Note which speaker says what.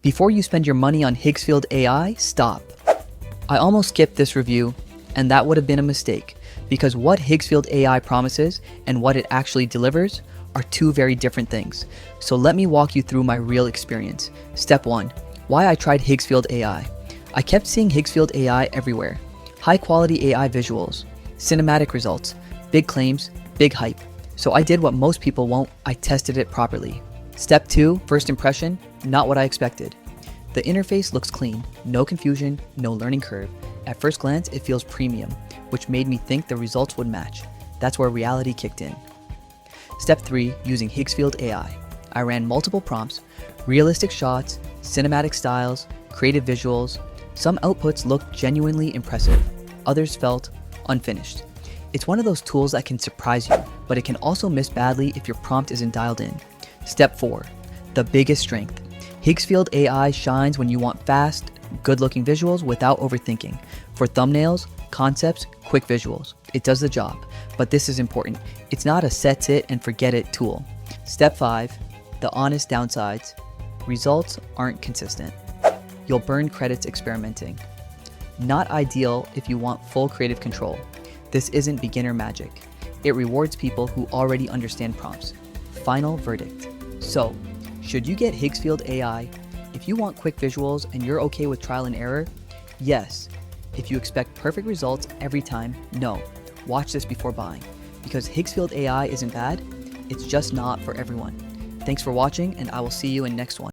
Speaker 1: Before you spend your money on Higgsfield AI, stop. I almost skipped this review, and that would have been a mistake, because what Higgsfield AI promises and what it actually delivers are two very different things. So let me walk you through my real experience. Step 1. Why I tried Higgsfield AI. I kept seeing Higgsfield AI everywhere. High quality AI visuals, cinematic results, big claims, big hype. So I did what most people won't, I tested it properly. Step 2, first impression, not what I expected. The interface looks clean, no confusion, no learning curve. At first glance, it feels premium, which made me think the results would match. That's where reality kicked in. Step 3, using Higgsfield AI. I ran multiple prompts, realistic shots, cinematic styles, creative visuals. Some outputs looked genuinely impressive, others felt unfinished. It's one of those tools that can surprise you, but it can also miss badly if your prompt isn't dialed in. Step 4, the biggest strength. Higgsfield AI shines when you want fast, good-looking visuals without overthinking. For thumbnails, concepts, quick visuals, it does the job. But this is important. It's not a set it and forget it tool. Step 5, the honest downsides. Results aren't consistent. You'll burn credits experimenting. Not ideal if you want full creative control. This isn't beginner magic. It rewards people who already understand prompts. Final verdict. So, should you get Higgsfield AI? If you want quick visuals and you're okay with trial and error, yes. If you expect perfect results every time, no. Watch this before buying. Because Higgsfield AI isn't bad, it's just not for everyone. Thanks for watching, and I will see you in next one.